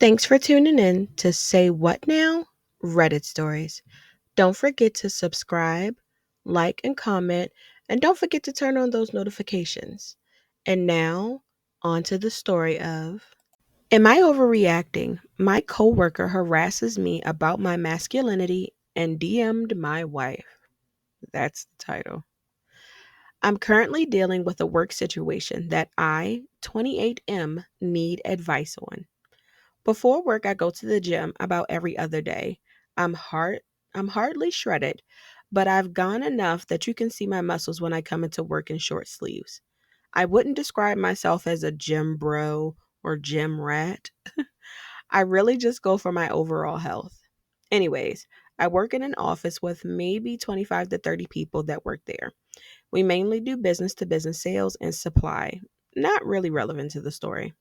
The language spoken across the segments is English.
Thanks for tuning in to Say What Now? Reddit Stories. Don't forget to subscribe, like, and comment, and don't forget to turn on those notifications. And now, on to the story of Am I overreacting? My coworker harasses me about my masculinity and DM'd my wife. That's the title. I'm currently dealing with a work situation that I, 28M, need advice on. Before work, I go to the gym about every other day. I'm hard I'm hardly shredded, but I've gone enough that you can see my muscles when I come into work in short sleeves. I wouldn't describe myself as a gym bro or gym rat. I really just go for my overall health. Anyways, I work in an office with maybe 25 to 30 people that work there. We mainly do business to business sales and supply. Not really relevant to the story.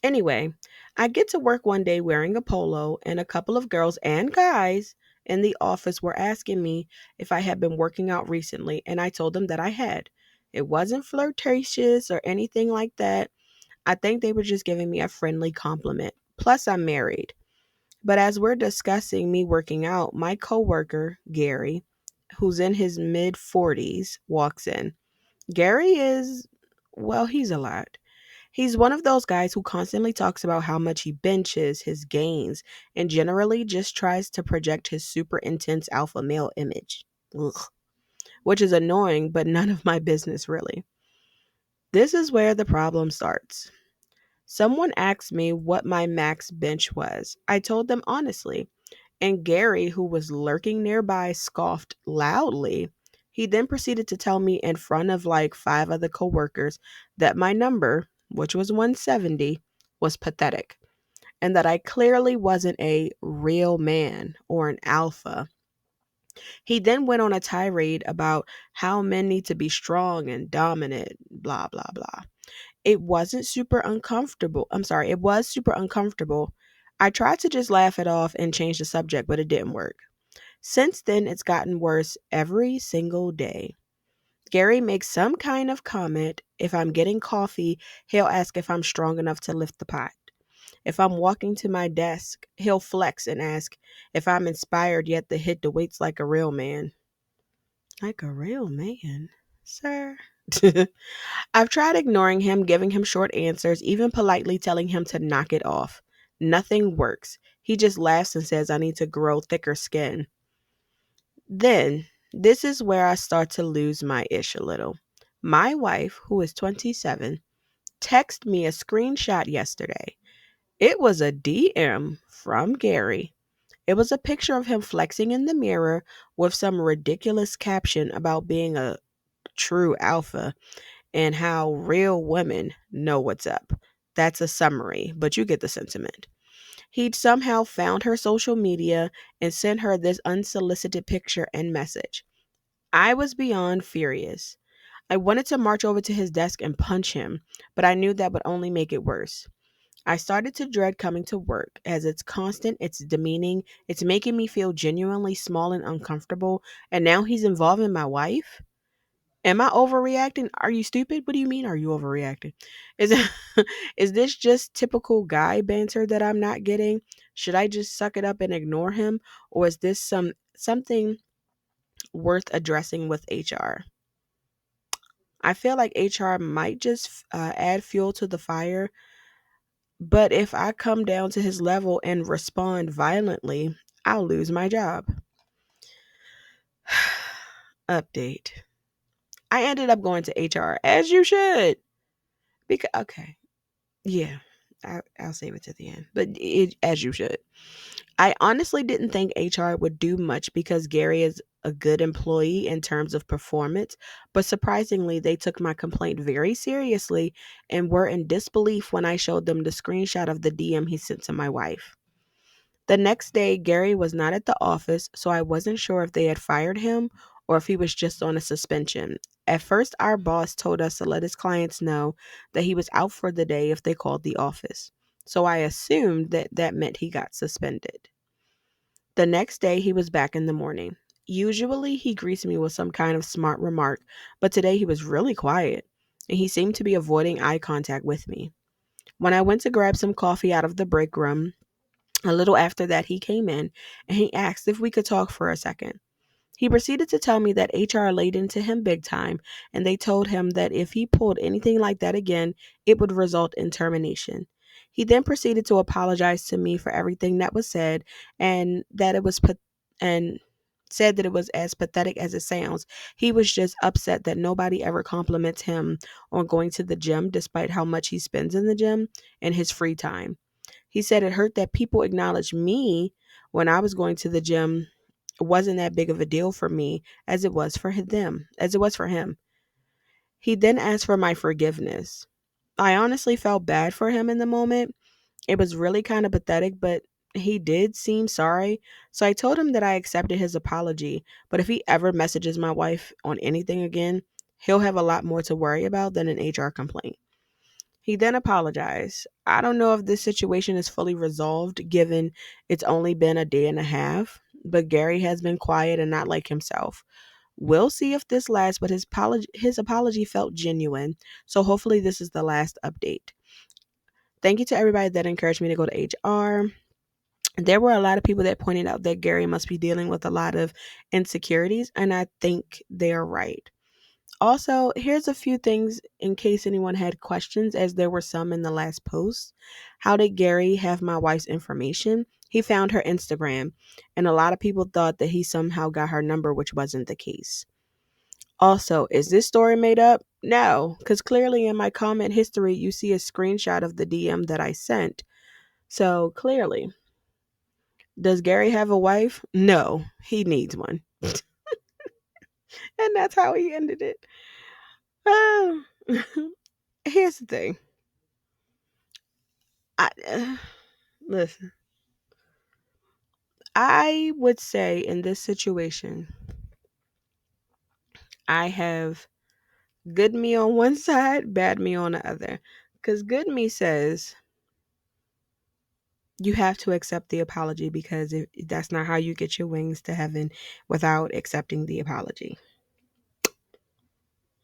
Anyway, I get to work one day wearing a polo, and a couple of girls and guys in the office were asking me if I had been working out recently, and I told them that I had. It wasn't flirtatious or anything like that. I think they were just giving me a friendly compliment. Plus, I'm married. But as we're discussing me working out, my coworker, Gary, who's in his mid 40s, walks in. Gary is, well, he's a lot. He's one of those guys who constantly talks about how much he benches, his gains, and generally just tries to project his super intense alpha male image. Ugh. Which is annoying, but none of my business really. This is where the problem starts. Someone asked me what my max bench was. I told them honestly, and Gary, who was lurking nearby, scoffed loudly. He then proceeded to tell me in front of like five other coworkers that my number, which was 170, was pathetic and that I clearly wasn't a real man or an alpha. He then went on a tirade about how men need to be strong and dominant, blah, blah, blah. It wasn't super uncomfortable. I'm sorry, it was super uncomfortable. I tried to just laugh it off and change the subject, but it didn't work. Since then, it's gotten worse every single day. Gary makes some kind of comment. If I'm getting coffee, he'll ask if I'm strong enough to lift the pot. If I'm walking to my desk, he'll flex and ask if I'm inspired yet to hit the weights like a real man. Like a real man, sir? I've tried ignoring him, giving him short answers, even politely telling him to knock it off. Nothing works. He just laughs and says I need to grow thicker skin. Then, this is where I start to lose my ish a little. My wife, who is 27, texted me a screenshot yesterday. It was a DM from Gary. It was a picture of him flexing in the mirror with some ridiculous caption about being a true alpha and how real women know what's up. That's a summary, but you get the sentiment. He'd somehow found her social media and sent her this unsolicited picture and message. I was beyond furious. I wanted to march over to his desk and punch him, but I knew that would only make it worse. I started to dread coming to work as it's constant, it's demeaning, it's making me feel genuinely small and uncomfortable, and now he's involving my wife? Am I overreacting? Are you stupid? What do you mean are you overreacting? Is it, is this just typical guy banter that I'm not getting? Should I just suck it up and ignore him, or is this something worth addressing with HR? I feel like HR might just add fuel to the fire, but if I come down to his level and respond violently, I'll lose my job. Update. I ended up going to HR, as you should. Because, okay, yeah, I'll save it to the end, but as you should. I honestly didn't think HR would do much because Gary is a good employee in terms of performance, but surprisingly, they took my complaint very seriously and were in disbelief when I showed them the screenshot of the DM he sent to my wife. The next day, Gary was not at the office, so I wasn't sure if they had fired him or if he was just on a suspension. At first, our boss told us to let his clients know that he was out for the day if they called the office. So I assumed that that meant he got suspended. The next day, he was back in the morning. Usually, he greets me with some kind of smart remark, but today he was really quiet and he seemed to be avoiding eye contact with me. When I went to grab some coffee out of the break room, a little after that, he came in and he asked if we could talk for a second. He proceeded to tell me that HR laid into him big time, and they told him that if he pulled anything like that again, it would result in termination. He then proceeded to apologize to me for everything that was said, and that it was and said that it was as pathetic as it sounds. He was just upset that nobody ever compliments him on going to the gym despite how much he spends in the gym and his free time. He said it hurt that people acknowledged me when I was going to the gym wasn't that big of a deal for me as it was for him. He then asked for my forgiveness. I honestly felt bad for him in the moment. It was really kind of pathetic, but he did seem sorry. So I told him that I accepted his apology, but if he ever messages my wife on anything again, he'll have a lot more to worry about than an HR complaint. He then apologized. I don't know if this situation is fully resolved given it's only been a day and a half, but Gary has been quiet and not like himself. We'll see if this lasts, but his apology felt genuine. So hopefully this is the last update. Thank you to everybody that encouraged me to go to HR. There were a lot of people that pointed out that Gary must be dealing with a lot of insecurities, and I think they're right. Also, here's a few things in case anyone had questions, as there were some in the last post. How did Gary have my wife's information? He found her Instagram, and a lot of people thought that he somehow got her number, which wasn't the case. Also, is this story made up? No, because clearly in my comment history, you see a screenshot of the DM that I sent. So clearly, does Gary have a wife? No, he needs one. And that's how he ended it. Oh. Here's the thing. I listen. I would say in this situation, I have good me on one side, bad me on the other. Because good me says you have to accept the apology because that's not how you get your wings to heaven without accepting the apology.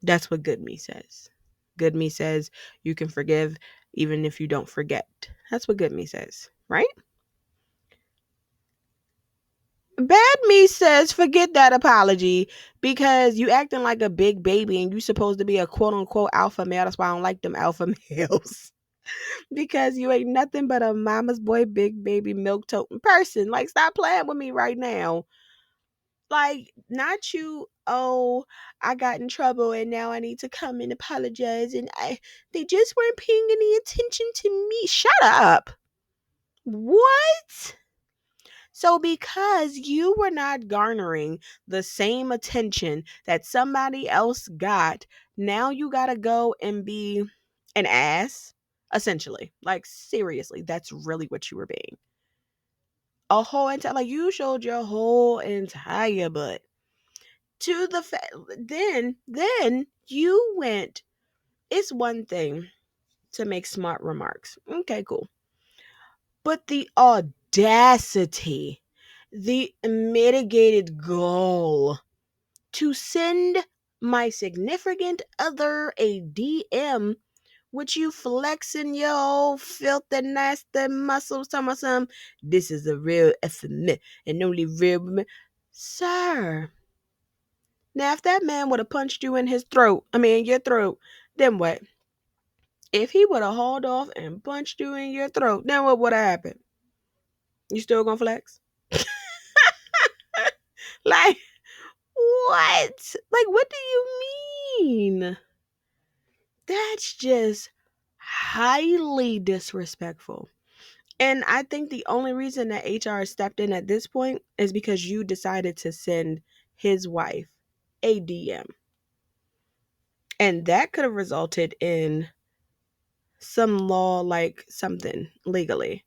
That's what good me says. Good me says you can forgive even if you don't forget. That's what good me says, right? Bad me says forget that apology because you acting like a big baby and you supposed to be a quote unquote alpha male. That's why I don't like them alpha males. Because you ain't nothing but a mama's boy, big baby, milk toting person. Like, stop playing with me right now. Like, not you, oh, I got in trouble and now I need to come and apologize and they just weren't paying any attention to me. Shut up. What? So, because you were not garnering the same attention that somebody else got, now you got to go and be an ass, essentially. Like, seriously, that's really what you were being. A whole entire, like, you showed your whole entire butt to the then you went. It's one thing to make smart remarks. Okay, cool. But the audacity, the mitigated goal to send my significant other a DM, which you flexing your old filthy nasty muscles, some this is a real effing and only real women. Sir. Now if that man would have punched you in his throat, your throat, then what? If he would have hauled off and punched you in your throat, then what would have happened? You still gonna flex? Like, what? Like, what do you mean? That's just highly disrespectful. And I think the only reason that HR stepped in at this point is because you decided to send his wife a DM. And that could have resulted in some law, like something legally,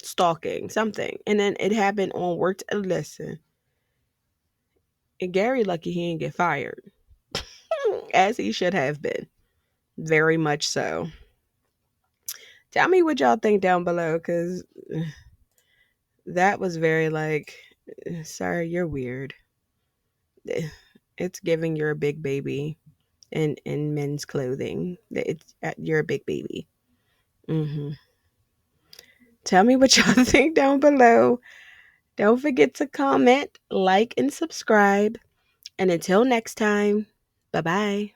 stalking, something. And then it happened on work. Listen, and Gary lucky he didn't get fired, as he should have been. Very much so. Tell me what y'all think down below, because that was very like, sir, you're weird. It's giving you're a big baby in men's clothing. You're a big baby. Hmm. Tell me what y'all think down below. Don't forget to comment, like, and subscribe. And until next time, bye bye.